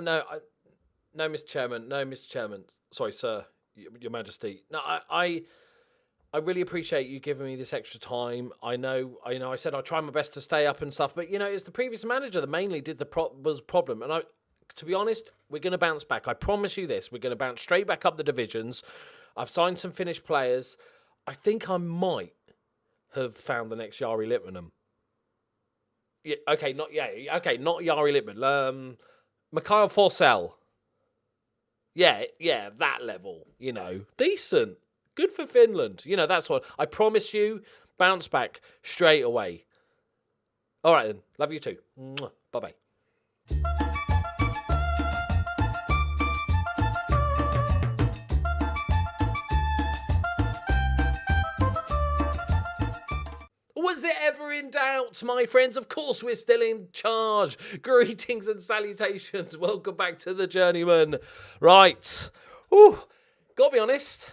No, Mr. Chairman. No, Mr. Chairman. Sorry, sir. Your Majesty. No, I really appreciate you giving me this extra time. I know. I said I'd try my best to stay up and stuff, but it's the previous manager that mainly did the problem. And to be honest, we're going to bounce back. I promise you this. We're going to bounce straight back up the divisions. I've signed some Finnish players. I think I might have found the next Jari Litmanen. Yeah. Okay. Not Jari Litmanen. Mikhail Forsell. Yeah, that level. Decent. Good for Finland. That's what I promise you. Bounce back straight away. All right then. Love you too. Bye bye. Was it ever in doubt, my friends? Of course we're still in charge. Greetings and salutations. Welcome back to the Journeyman. Right. Gotta be honest.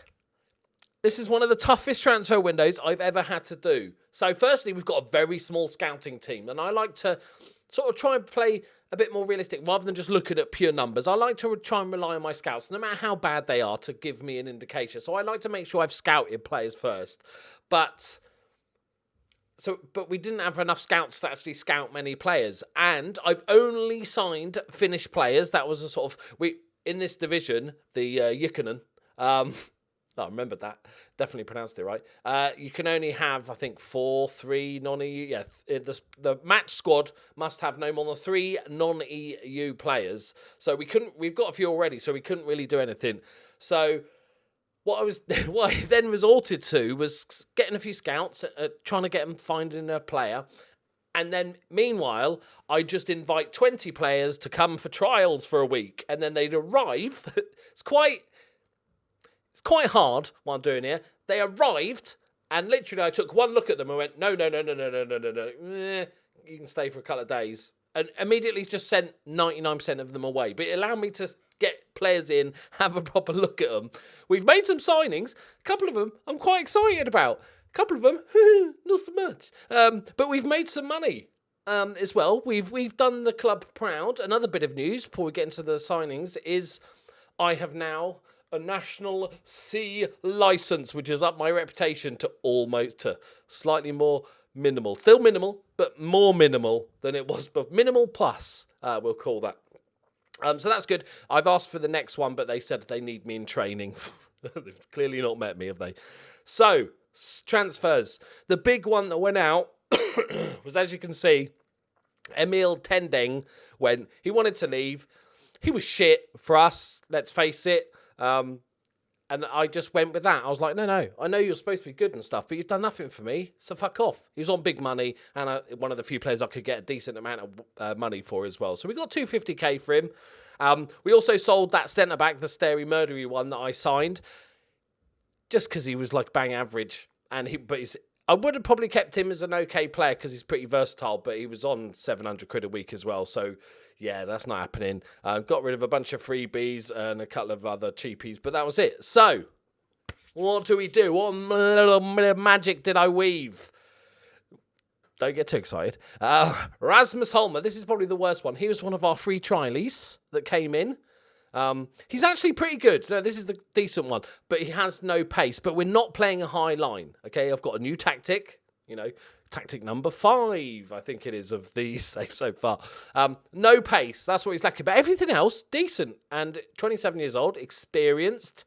This is one of the toughest transfer windows I've ever had to do. So firstly, we've got a very small scouting team. And I like to sort of try and play a bit more realistic rather than just looking at pure numbers. I like to try and rely on my scouts, no matter how bad they are, to give me an indication. So I like to make sure I've scouted players first. But we didn't have enough scouts to actually scout many players. And I've only signed Finnish players. That was a sort of... in this division, the Ykkönen... I remembered that. Definitely pronounced it right. You can only have, I think, 3 non-EU... Yeah, the match squad must have no more than 3 non-EU players. So we've got a few already, so we couldn't really do anything. So what I then resorted to was getting a few scouts, trying to get them finding a player. And then, meanwhile, I just invite 20 players to come for trials for a week. And then they'd arrive. It's quite hard what I'm doing here. They arrived, and literally I took one look at them and went, no. You can stay for a couple of days. And immediately just sent 99% of them away. But it allowed me to get players in, have a proper look at them. We've made some signings. A couple of them I'm quite excited about. A couple of them, not so much. But we've made some money as well. We've done the club proud. Another bit of news before we get into the signings is I have now a National C licence, which has upped my reputation to slightly more minimal. Still minimal, but more minimal than it was. But minimal plus, we'll call that. So that's good. I've asked for the next one, but they said they need me in training. They've clearly not met me, have they? So, transfers. The big one that went out was, as you can see, Emil Tendeng. When he wanted to leave, he was shit for us, let's face it. And I just went with that. I was like, no, I know you're supposed to be good and stuff, but you've done nothing for me, so fuck off. He was on big money, and one of the few players I could get a decent amount of money for as well. So we got 250k for him. We also sold that centre-back, the Stary Murdery one that I signed, just because he was like bang average. I would have probably kept him as an okay player because he's pretty versatile, but he was on 700 quid a week as well. So yeah, that's not happening. Got rid of a bunch of freebies and a couple of other cheapies, but that was it. So what do we do? What little magic did I weave? Don't get too excited. Rasmus Holmer, this is probably the worst one. He was one of our free trialies that came in. He's actually pretty good. No, this is the decent one, but he has no pace. But we're not playing a high line. Okay, I've got a new tactic. Tactic number 5, I think it is, of these safe so far. No pace. That's what he's lacking. But everything else, decent. And 27 years old, experienced.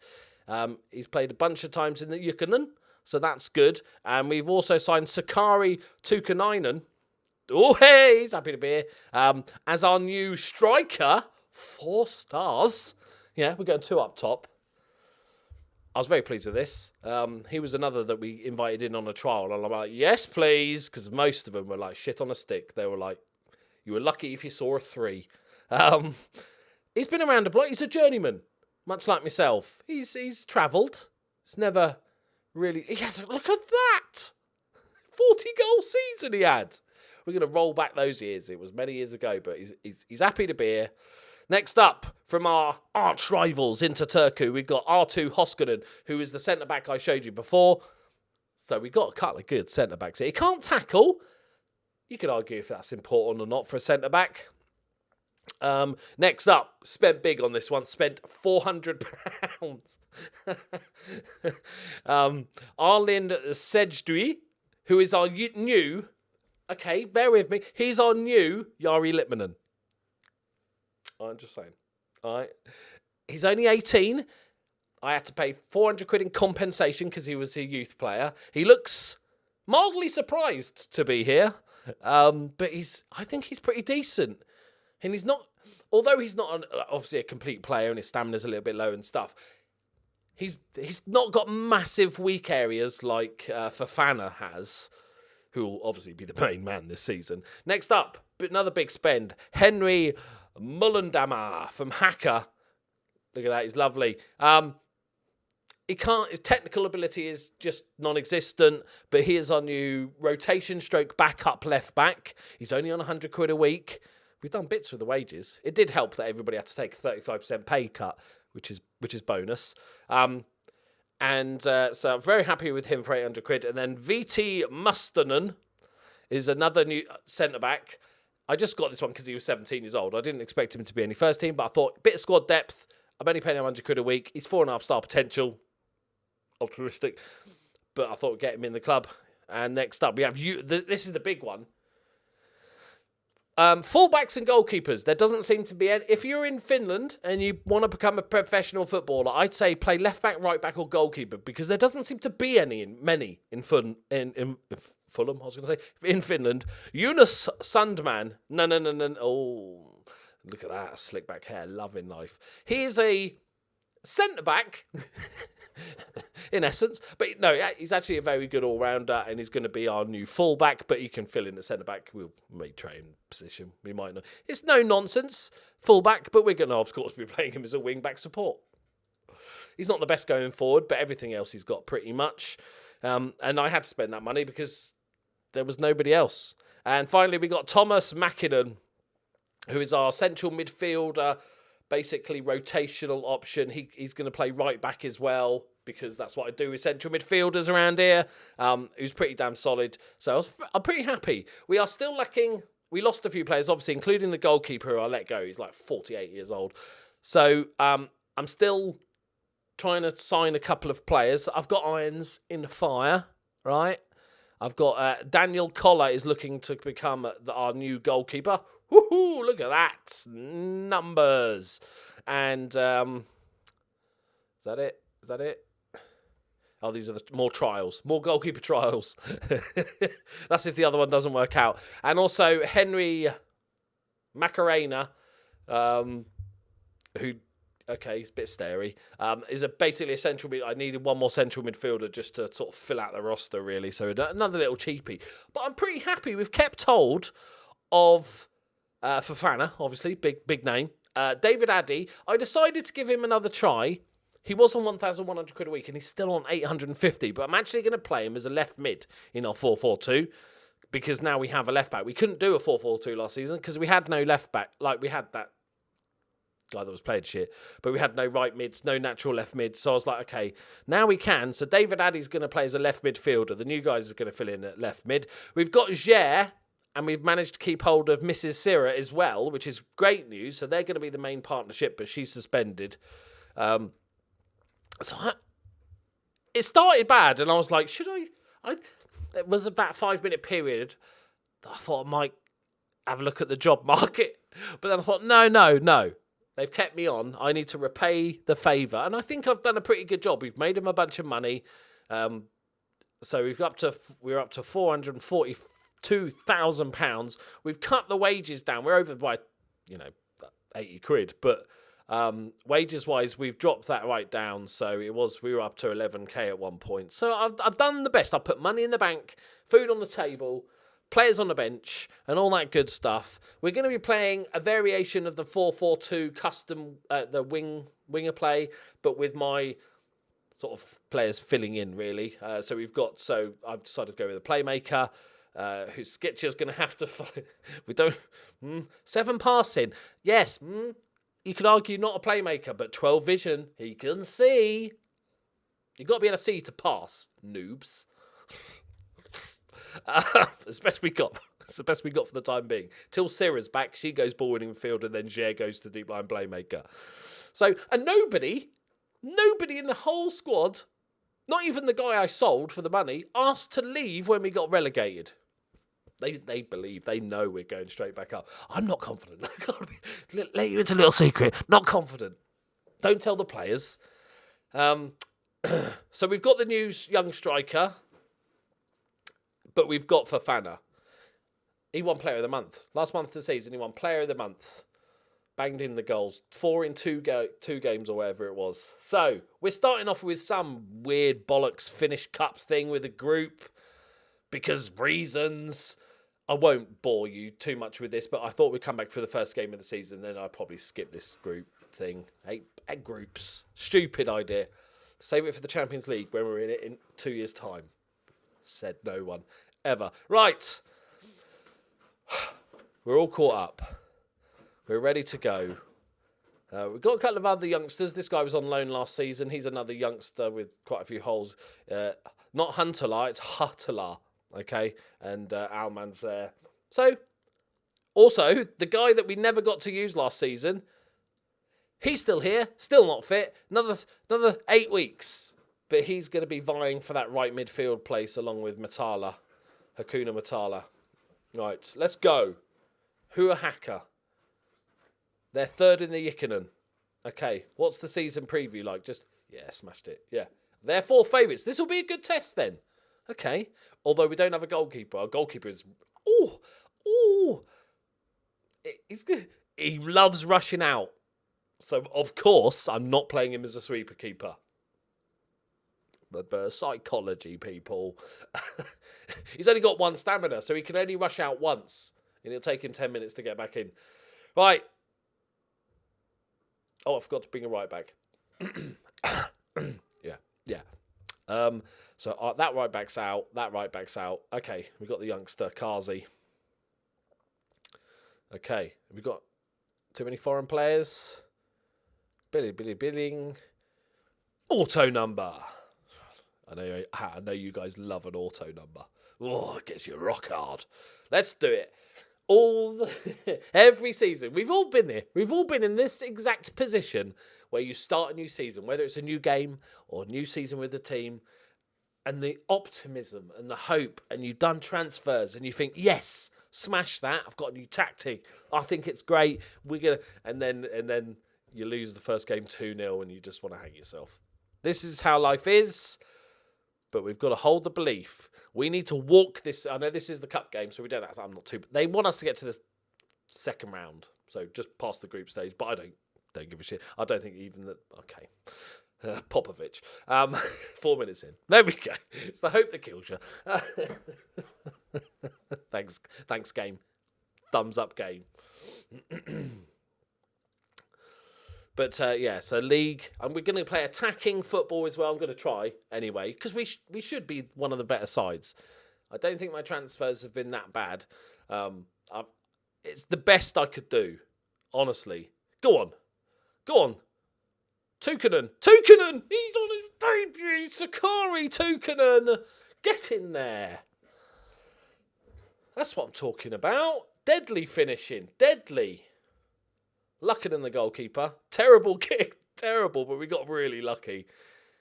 He's played a bunch of times in the Ykkönen, so that's good. And we've also signed Sakari Tukanainen. Oh, hey, he's happy to be here. As our new striker. 4 stars. Yeah, we're going 2 up top. I was very pleased with this. He was another that we invited in on a trial. And I'm like, yes, please. Because most of them were like shit on a stick. They were like, you were lucky if you saw a 3. He's been around the block. He's a journeyman. Much like myself. He's travelled. It's never really... Look at that. 40-goal season he had. We're going to roll back those years. It was many years ago. But he's happy to be here. Next up, from our arch rivals into Turku, we've got R2 Hoskonen, who is the centre-back I showed you before. So we've got a couple of good centre-backs here. He can't tackle. You could argue if that's important or not for a centre-back. Next up, spent big on this one. Spent £400. Arlind Sejdui, who is our new... Okay, bear with me. He's our new Jari Litmanen. I'm just saying. All right. He's only 18. I had to pay £400 in compensation because he was a youth player. He looks mildly surprised to be here. But I think he's pretty decent. And he's not, although he's not obviously a complete player and his stamina's a little bit low and stuff, he's not got massive weak areas like Fofana has, who will obviously be the main man this season. Next up, another big spend. Henry Mullendammer from Hacker. Look at that, he's lovely. His technical ability is just non-existent, but he is our new rotation stroke backup left back. He's only on £100 a week. We've done bits with the wages. It did help that everybody had to take a 35% pay cut, which is bonus. So I'm very happy with him for £800. And then VT Mustonen is another new centre-back. I just got this one because he was 17 years old. I didn't expect him to be any first team, but I thought, bit of squad depth. I'm only paying him £100 a week. He's 4.5-star potential. Altruistic. But I thought we'd get him in the club. And next up, we have this is the big one. Fullbacks and goalkeepers. There doesn't seem to be any. If you're in Finland and you want to become a professional footballer, I'd say play left back, right back, or goalkeeper because there doesn't seem to be many in Fulham. I was going to say in Finland. Jonas Sandman. No. Oh, look at that slick back hair, loving life. He is a centre back. In essence, but no, he's actually a very good all-rounder and he's going to be our new full-back, but he can fill in the centre-back. We may try him position, we might not. It's no nonsense, full-back, but we're going to, of course, be playing him as a wing-back support. He's not the best going forward, but everything else he's got pretty much. And I had to spend that money because there was nobody else. And finally, we got Thomas Mäkinen, who is our central midfielder, basically rotational option. He's going to play right back as well because that's what I do with central midfielders around here. Who's pretty damn solid. So I'm pretty happy. We are still lacking. We lost a few players, obviously, including the goalkeeper who I let go. He's like 48 years old. So I'm still trying to sign a couple of players. I've got irons in the fire, right? I've got Daniel Koller is looking to become our new goalkeeper. Woohoo! Look at that. Numbers. And is that it? Is that it? Oh, these are more trials. More goalkeeper trials. That's if the other one doesn't work out. And also Henry Macarena, who, okay, he's a bit starey, is basically a central mid. I needed one more central midfielder just to sort of fill out the roster, really. So another little cheapie. But I'm pretty happy. We've kept hold of Fofana, obviously, big name. David Addy, I decided to give him another try. He was on £1,100 a week and he's still on £850, but I'm actually going to play him as a left mid in our 4-4-2 because now we have a left back. We couldn't do a 4-4-2 last season because we had no left back. Like, we had that guy that was playing shit, but we had no right mids, no natural left mids. So I was like, okay, now we can. So David Addy's going to play as a left midfielder. The new guys are going to fill in at left mid. We've got Jair, and we've managed to keep hold of Mrs. Sira as well, which is great news. So they're going to be the main partnership, but she's suspended. It started bad, and I was like, should I? It was about a 5-minute period. I thought I might have a look at the job market. But then I thought, no. They've kept me on. I need to repay the favour. And I think I've done a pretty good job. We've made him a bunch of money. So we're up to £442,000. We've cut the wages down. We're over by, £80. But wages-wise, we've dropped that right down. So we were up to 11k at one point. So I've done the best. I've put money in the bank, food on the table, players on the bench, and all that good stuff. We're going to be playing a variation of the 4-4-2 custom, the winger play, but with my sort of players filling in, really. I've decided to go with a playmaker, whose skits is going to have to follow. 7 passing. Yes, you could argue not a playmaker, but 12 vision. He can see. You've got to be able to see to pass, noobs. Especially got It's the best we got for the time being. Till Sarah's back, she goes ball winning field, and then Jair goes to deep line playmaker. So, and nobody in the whole squad, not even the guy I sold for the money, asked to leave when we got relegated. They believe, they know we're going straight back up. I'm not confident. Let you into a little secret. Not confident. Don't tell the players. So we've got the new young striker, but we've got Fofana. He won Player of the Month. Last month of the season, he won Player of the Month. Banged in the goals. 4 in 2 games or whatever it was. So, we're starting off with some weird bollocks Finnish Cup thing with a group. Because reasons. I won't bore you too much with this, but I thought we'd come back for the first game of the season. Then I'd probably skip this group thing. 8 groups. Stupid idea. Save it for the Champions League when we're in it in 2 years' time. Said no one. Ever. Right. We're all caught up. We're ready to go. We've got a couple of other youngsters. This guy was on loan last season. He's another youngster with quite a few holes. Not Huntala, it's Huttala. Okay? And Alman's there. So, also, the guy that we never got to use last season, he's still here, still not fit. Another 8 weeks. But he's going to be vying for that right midfield place along with Matala. Hakuna Matala. Right, let's go. Hua Hacker. They're third in the Ykkönen. Okay, what's the season preview like? Smashed it. Yeah. They're 4 favourites. This will be a good test then. Okay. Although we don't have a goalkeeper. Our goalkeeper is... He's good. He loves rushing out. So, of course, I'm not playing him as a sweeper keeper. The psychology, people. He's only got 1 stamina, so he can only rush out once. And it'll take him 10 minutes to get back in. Right. Oh, I forgot to bring a right back. Yeah. So that right back's out. That right back's out. Okay, we've got the youngster, Kazi. Okay, we've got too many foreign players. Billing. Auto number. I know you guys love an auto number. Oh, it gets you rock hard. Let's do it. Every season. We've all been there. We've all been in this exact position where you start a new season, whether it's a new game or a new season with the team, and the optimism and the hope, and you've done transfers and you think, yes, smash that. I've got a new tactic. I think it's great. And then you lose the first game 2-0 and you just want to hang yourself. This is how life is. But we've got to hold the belief. We need to walk this. I know this is the cup game, so we don't have. I'm not too. They want us to get to this second round, so just past the group stage. But I don't give a shit. I don't think even that. Okay, Popovic. 4 minutes in. There we go. It's the hope that kills you. Thanks, game. Thumbs up, game. But, so league. And we're going to play attacking football as well. I'm going to try anyway, because we should be one of the better sides. I don't think my transfers have been that bad. It's the best I could do, honestly. Go on. Tukkanen. He's on his debut. Sakari Tukkanen. Get in there. That's what I'm talking about. Deadly finishing. Deadly. Luckinen, the goalkeeper. Terrible kick. Terrible, but we got really lucky.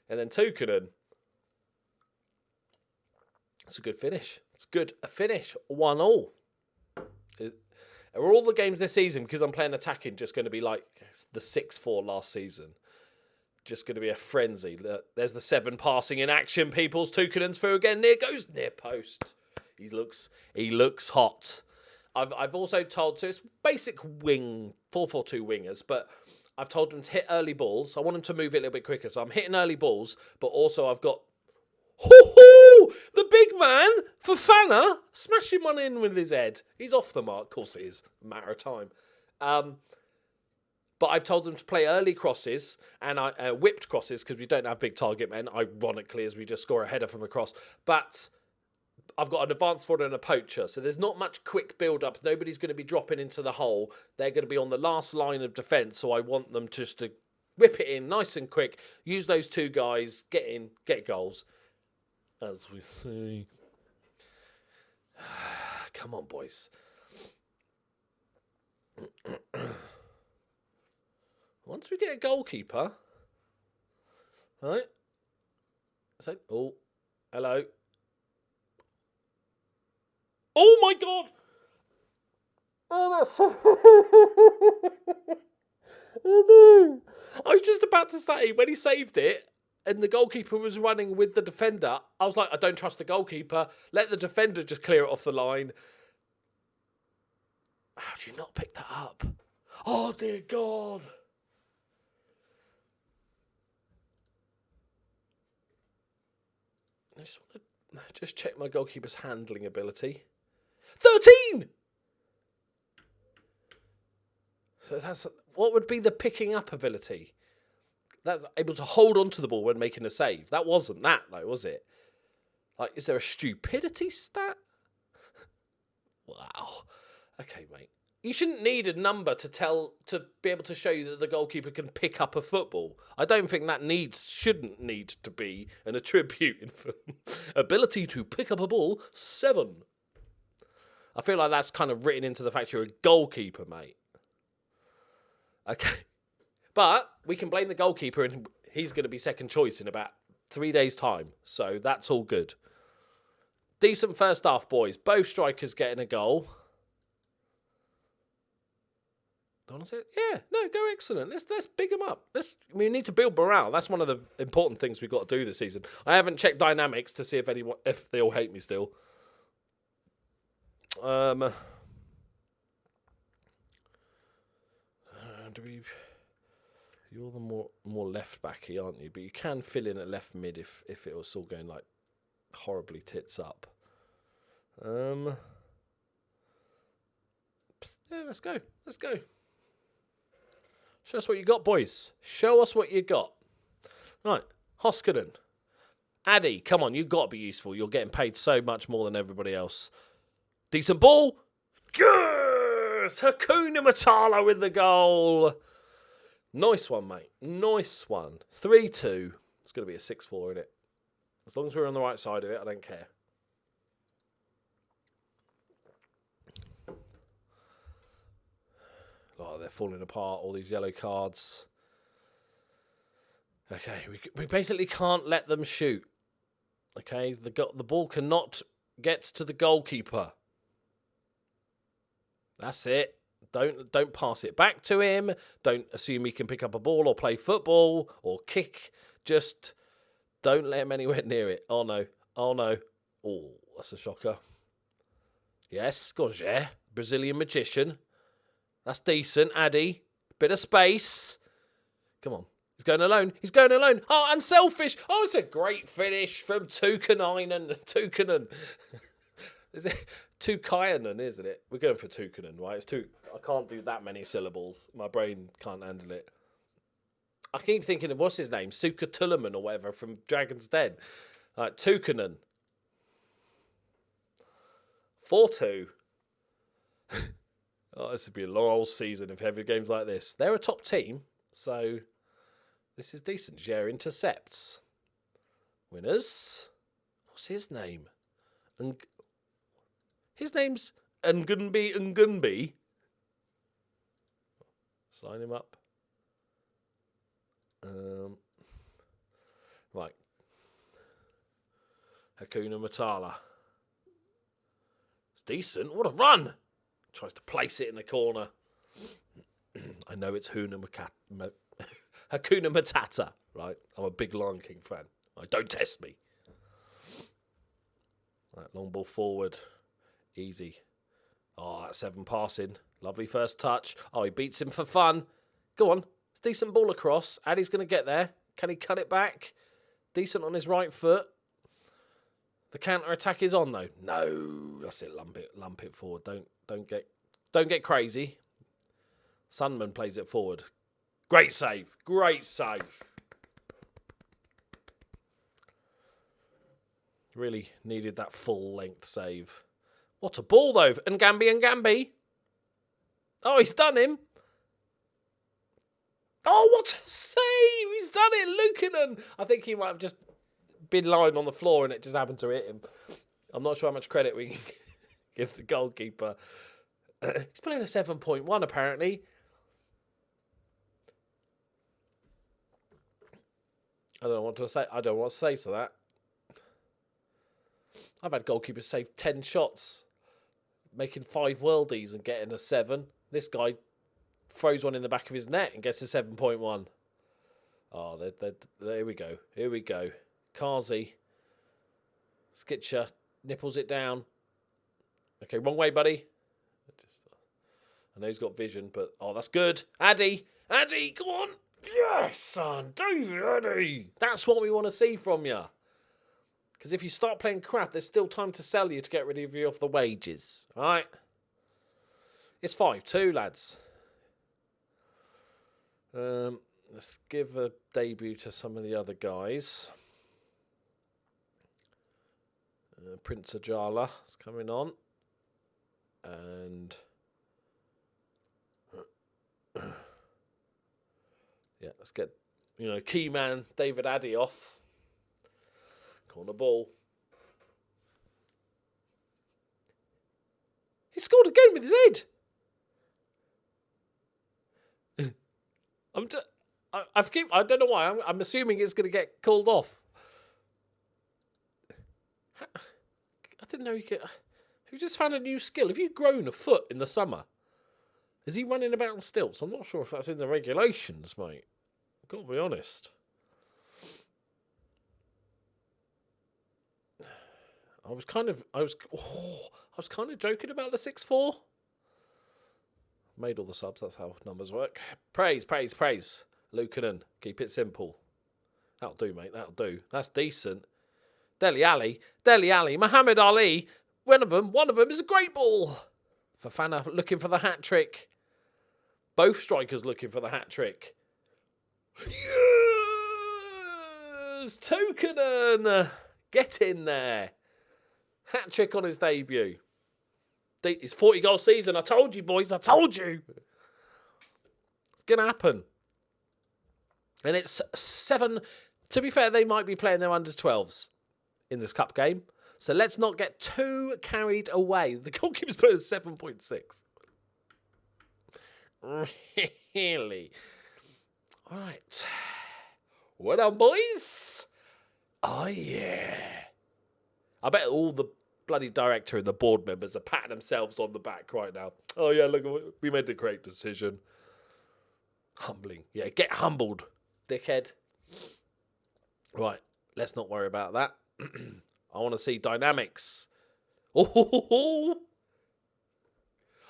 And then Tukkanen. It's a good finish. It's good. A finish. 1-1. Are all the games this season, because I'm playing attacking, just going to be like the 6-4 last season? Just going to be a frenzy. There's the 7 passing in action, peoples. Tukkanen's through again. Near post. He looks hot. I've also told, so it's basic wing, 4-4-2 wingers, but I've told them to hit early balls. I want them to move it a little bit quicker. So I'm hitting early balls, but also I've got the big man, Fofana, smashing one in with his head. He's off the mark. Of course it is. A matter of time. But I've told them to play early crosses and whipped crosses, because we don't have big target men, ironically, as we just score a header from a cross. But I've got an advanced forward and a poacher, so there's not much quick build-up. Nobody's going to be dropping into the hole. They're going to be on the last line of defence, so I want them just to whip it in nice and quick, use those 2 guys, get in, get goals. As we see. come on, boys. Once we get a goalkeeper, right? So, oh, hello. Oh my God! Oh, that's so... Oh no! I was just about to say, when he saved it, and the goalkeeper was running with the defender, I was like, I don't trust the goalkeeper. Let the defender just clear it off the line. How do you not pick that up? Oh, dear God. I just want to check my goalkeeper's handling ability. 13! So that's... What would be the picking up ability? That's able to hold on to the ball when making a save. That wasn't that, though, was it? Like, is there a stupidity stat? Wow. Okay, mate. You shouldn't need a number to be able to show you that the goalkeeper can pick up a football. I don't think that shouldn't need to be an attribute in ability to pick up a ball, 7. I feel like that's kind of written into the fact you're a goalkeeper, mate. Okay. But we can blame the goalkeeper and he's going to be second choice in about 3 days' time. So that's all good. Decent first half, boys. Both strikers getting a goal. Don't want to say it? Yeah, no, go excellent. Let's big them up. We need to build morale. That's one of the important things we've got to do this season. I haven't checked dynamics to see if they all hate me still. You're the more left backy, aren't you? But you can fill in at left mid if it was all going like horribly tits up. Yeah, let's go. Show us what you got, boys. Show us what you got. Right, Hoskonen. Addy, come on, you've got to be useful. You're getting paid so much more than everybody else. Decent ball. Yes! Hakuna Matala with the goal. Nice one, mate. Nice one. 3-2. It's going to be a 6-4, isn't it? As long as we're on the right side of it, I don't care. Oh, they're falling apart, all these yellow cards. Okay, we basically can't let them shoot. Okay, the ball cannot get to the goalkeeper. That's it. Don't pass it back to him. Don't assume he can pick up a ball or play football or kick. Just don't let him anywhere near it. Oh, no. Oh, no. Oh, that's a shocker. Yes, Gauger, Brazilian magician. That's decent, Addy. Bit of space. Come on. He's going alone. Oh, unselfish. Oh, it's a great finish from Tukkanen. Is it Tukkanen, isn't it? We're going for Tukkanen, right? It's two. I can't do that many syllables. My brain can't handle it. I keep thinking of, what's his name? Suka Tullerman or whatever from Dragon's Den. Tukkanen. 4-2. Oh, this would be a long old season if every game's like this. They're a top team, so this is decent. Jer intercepts. Winners. What's his name? His name's Ngunbi. Sign him up. Right. Hakuna Matala. It's decent. What a run! Tries to place it in the corner. I know it's Hakuna Matata, right? I'm a big Lion King fan. Don't test me. Right, long ball forward. Easy. Oh, that's 7 passing. Lovely first touch. Oh, he beats him for fun. Go on. It's decent ball across. Addy's going to get there. Can he cut it back? Decent on his right foot. The counter-attack is on, though. No. That's it. Lump it forward. Don't get crazy. Sunman plays it forward. Great save. Really needed that full-length save. What a ball, though. Ngambi. Oh, he's done him. Oh, what a save. He's done it. Luukkonen. I think he might have just been lying on the floor and it just happened to hit him. I'm not sure how much credit we can Give the goalkeeper. He's playing a 7.1 apparently. I don't know what to say. I don't know what to say to that. I've had goalkeepers save 10 shots, making 5 worldies and getting a 7. This guy throws one in the back of his net and gets a 7.1. Oh, there we go. Here we go. Kazi. Skitcher nipples it down. Okay, wrong way, buddy. I know he's got vision, but... Oh, that's good. Addy, come on. Yes, son. David Addy. That's what we want to see from you. Because if you start playing crap, there's still time to sell you to get rid of you off the wages. All right? It's 5-2, lads. Let's give a debut to some of the other guys. Prince Ajala is coming on. And... yeah, let's get, key man David Addy off. Corner ball. He scored again with his head. I don't know why. I'm assuming it's going to get called off. I didn't know you could. You just found a new skill. Have you grown a foot in the summer? Is he running about on stilts? I'm not sure if that's in the regulations, mate. I've got to be honest. I was kind of joking about the 6-4. Made all the subs. That's how numbers work. Praise. Lukanen, keep it simple. That'll do, mate. That'll do. That's decent. Dele Alli, Muhammad Ali. One of them is a great ball. Fofana looking for the hat trick. Both strikers looking for the hat trick. Yes! Tokanen! Get in there. Hat trick on his debut. His 40-goal season. I told you, boys. I told you. It's going to happen. And it's 7. To be fair, they might be playing their under-12s in this cup game. So let's not get too carried away. The goalkeeper's playing 7.6. Really? All right. Well done, boys. Oh, yeah. I bet all the bloody director and the board members are patting themselves on the back right now. Oh, yeah, look, we made a great decision. Humbling. Yeah, get humbled, dickhead. Right, let's not worry about that. I want to see dynamics. Oh,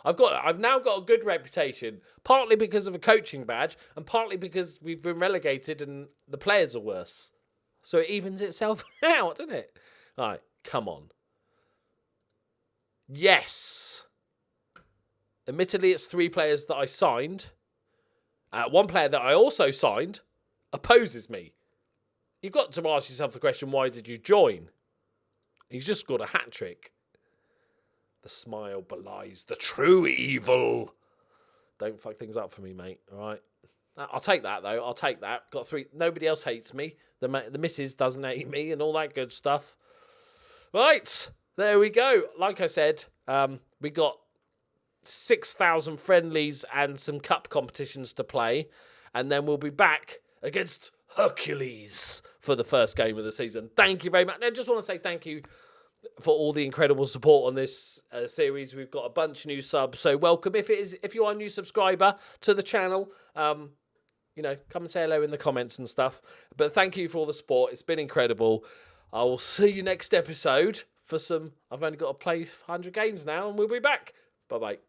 I've now got a good reputation, partly because of a coaching badge and partly because we've been relegated and the players are worse. So it evens itself out, doesn't it? All right, come on. Yes. Admittedly, it's 3 players that I signed. One player that I also signed opposes me. You've got to ask yourself the question, why did you join? He's just scored a hat trick. The smile belies the true evil. Don't fuck things up for me, mate. All right. I'll take that, though. I'll take that. Got 3. Nobody else hates me. The missus doesn't hate me and all that good stuff. Right. There we go. Like I said, we got 6,000 friendlies and some cup competitions to play. And then we'll be back against Hercules for the first game of the season. Thank you very much. I just want to say thank you for all the incredible support on this series. We've got a bunch of new subs, so welcome. If you are a new subscriber to the channel, come and say hello in the comments and stuff. But thank you for all the support. It's been incredible. I will see you next episode for some... I've only got to play 100 games now, and we'll be back. Bye-bye.